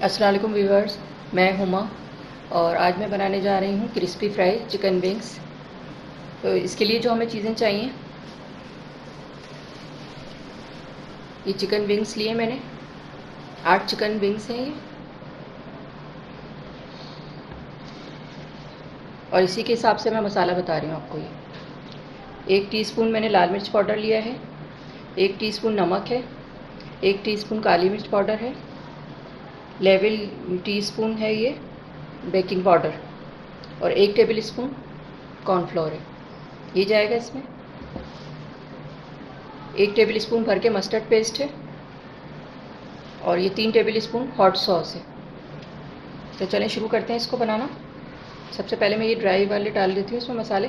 अस्सलाम वालेकुम व्यूअर्स, मैं हुमा और आज मैं बनाने जा रही हूँ क्रिस्पी फ्राई चिकन विंग्स। तो इसके लिए जो हमें चीज़ें चाहिए, ये चिकन विंग्स लिए मैंने 8 चिकन विंग्स हैं ये। और इसी के हिसाब से मैं मसाला बता रही हूँ आपको। ये 1 टीस्पून मैंने लाल मिर्च पाउडर लिया है, 1 टीस्पून नमक है, 1 टीस्पून काली मिर्च पाउडर है, लेवल टीस्पून है ये बेकिंग पाउडर, और 1 टेबल स्पून कॉर्नफ्लोर है। ये जाएगा इसमें। 1 टेबल स्पून भर के मस्टर्ड पेस्ट है, और ये 3 टेबल स्पून हॉट सॉस है। तो चलें शुरू करते हैं इसको बनाना। सबसे पहले मैं ये ड्राई वाले डाल देती हूँ इसमें मसाले।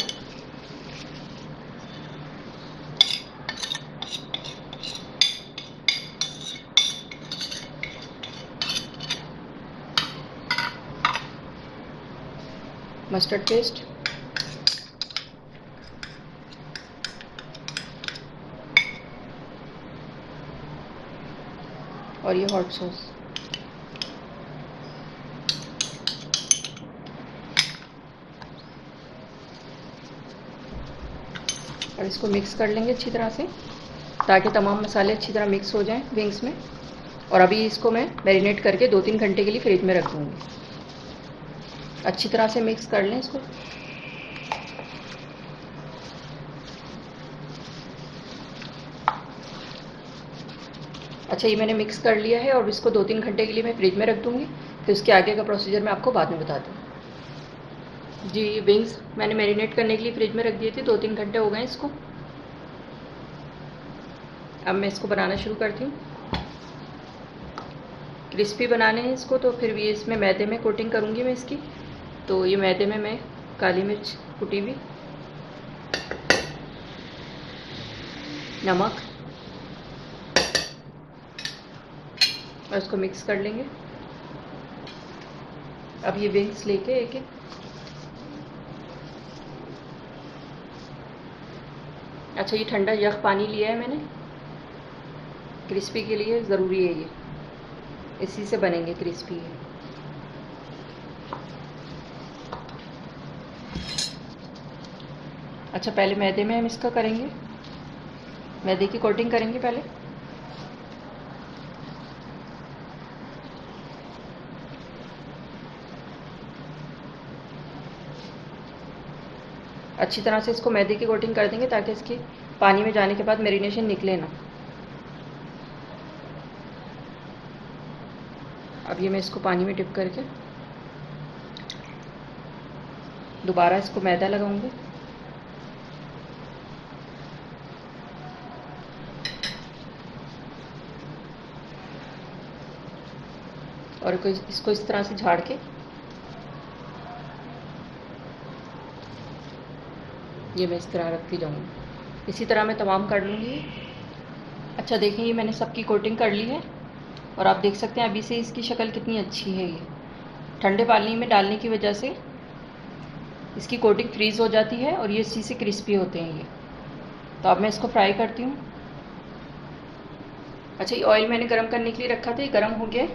मस्टर्ड पेस्ट, और ये हॉट सॉस। और इसको मिक्स कर लेंगे अच्छी तरह से, ताकि तमाम मसाले अच्छी तरह मिक्स हो जाएं विंग्स में। और अभी इसको मैं मैरिनेट करके 2-3 घंटे के लिए फ्रिज में रख दूँगी। अच्छी तरह से मिक्स कर लें इसको। अच्छा, ये मैंने मिक्स कर लिया है और इसको 2-3 घंटे के लिए मैं फ्रिज में रख दूँगी। फिर उसके आगे का प्रोसीजर मैं आपको बाद में बताती हूँ। जी, विंग्स मैंने मैरिनेट करने के लिए फ्रिज में रख दिए थे, 2-3 घंटे हो गए इसको। अब मैं इसको बनाना शुरू करती हूँ। क्रिस्पी बनाने हैं इसको, तो फिर भी इसमें मैदे में कोटिंग करूँगी मैं इसकी। तो ये मैदे में मैं काली मिर्च कुटी हुई, नमक, और इसको मिक्स कर लेंगे। अब ये विंग्स लेके एक एक, अच्छा, ये ठंडा यख पानी लिया है मैंने, क्रिस्पी के लिए ज़रूरी है ये, इसी से बनेंगे क्रिस्पी ये। अच्छा, पहले मैदे में हम इसका करेंगे, मैदे की कोटिंग करेंगे पहले। अच्छी तरह से इसको मैदे की कोटिंग कर देंगे, ताकि इसकी पानी में जाने के बाद मैरिनेशन निकले ना। अब ये मैं इसको पानी में डिप करके दोबारा इसको मैदा लगाऊंगी। और इसको इस तरह से झाड़ के ये मैं इस तरह रखती जाऊँगी। इसी तरह मैं तमाम कर लूँगी। अच्छा, देखिए, ये मैंने सबकी कोटिंग कर ली है, और आप देख सकते हैं अभी से इसकी शक्ल कितनी अच्छी है। ये ठंडे पानी में डालने की वजह से इसकी कोटिंग फ्रीज़ हो जाती है, और ये इसी से क्रिस्पी होते हैं ये। तो अब मैं इसको फ्राई करती हूँ। अच्छा, ये ऑयल मैंने गरम करने के लिए रखा था, ये गरम हो गया।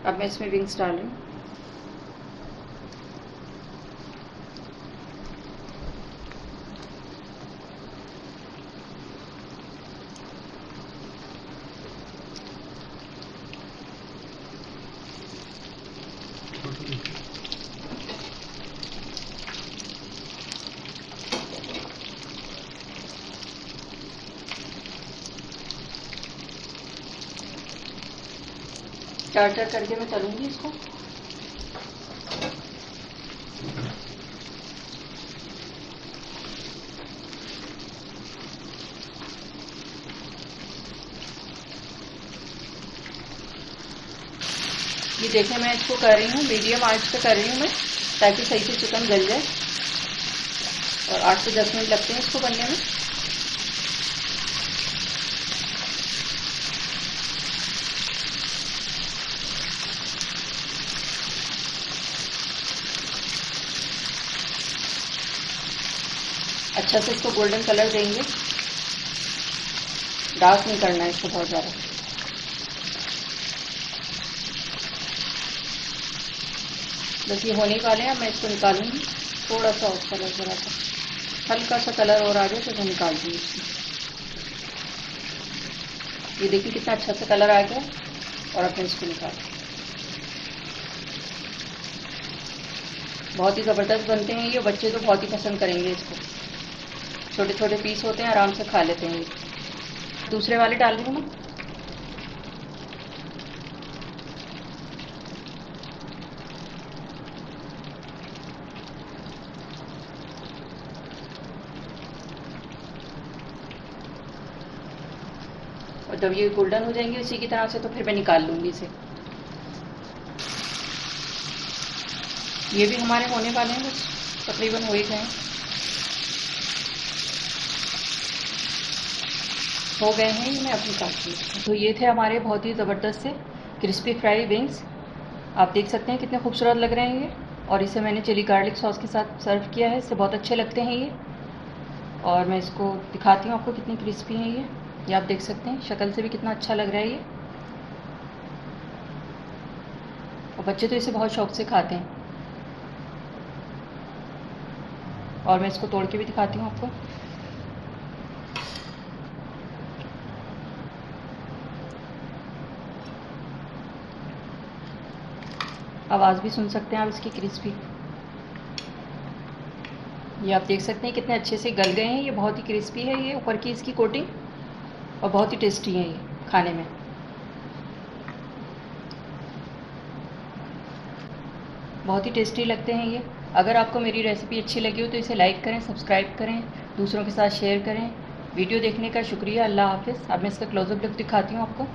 अब मैं इसमें विंग्स डाल रही हूँ। टाटर करके मैं तलूँगी इसको। ये देखें, मैं इसको कर रही हूँ मीडियम आंच पे कर रही हूँ मैं, ताकि सही से चिकन गल जाए। और 8 से 10 मिनट लगते हैं इसको बनने में। अच्छा से इसको गोल्डन कलर देंगे, डार्क नहीं करना है इसको बहुत ज़्यादा। बस ये होने ही वाले हैं। मैं इसको निकालूंगी। थोड़ा सा ऑफ कलर, ज़रा सा हल्का सा कलर और आ जाए तो मैं निकाल दूँगी इसको। ये देखिए कितना अच्छा सा कलर आ गया। और अब मैं इसको निकाल, बहुत ही ज़बरदस्त बनते हैं ये। बच्चे तो बहुत ही पसंद करेंगे इसको। छोटे छोटे पीस होते हैं, आराम से खा लेते हैं ये। दूसरे वाले डाल रही हूँ मैं। और जब ये गोल्डन हो जाएंगे इसी की तरह से तो फिर मैं निकाल लूँगी इसे। ये भी हमारे होने वाले हैं, बस तकरीबन हो ही गए हैं। हो गए हैं ये, मैं अब निकालती हूँ। तो ये थे हमारे बहुत ही ज़बरदस्त से क्रिस्पी फ्राई विंग्स। आप देख सकते हैं कितने खूबसूरत लग रहे हैं ये। और इसे मैंने चिली गार्लिक सॉस के साथ सर्व किया है, इससे बहुत अच्छे लगते हैं ये। और मैं इसको दिखाती हूँ आपको कितनी क्रिस्पी हैं ये आप देख सकते हैं शक्ल से भी कितना अच्छा लग रहा है ये। और बच्चे तो इसे बहुत शौक से खाते हैं। और मैं इसको तोड़ के भी दिखाती हूँ आपको। आवाज़ भी सुन सकते हैं आप इसकी क्रिस्पी। ये आप देख सकते हैं कितने अच्छे से गल गए हैं। ये बहुत ही क्रिस्पी है ये, ऊपर की इसकी कोटिंग। और बहुत ही टेस्टी है ये खाने में। बहुत ही टेस्टी लगते हैं ये। अगर आपको मेरी रेसिपी अच्छी लगी हो तो इसे लाइक करें, सब्सक्राइब करें, दूसरों के साथ शेयर करें। वीडियो देखने का शुक्रिया। अल्लाह हाफ़िज़। अब मैं इसका क्लोज़अप लुक दिखाती हूँ आपको।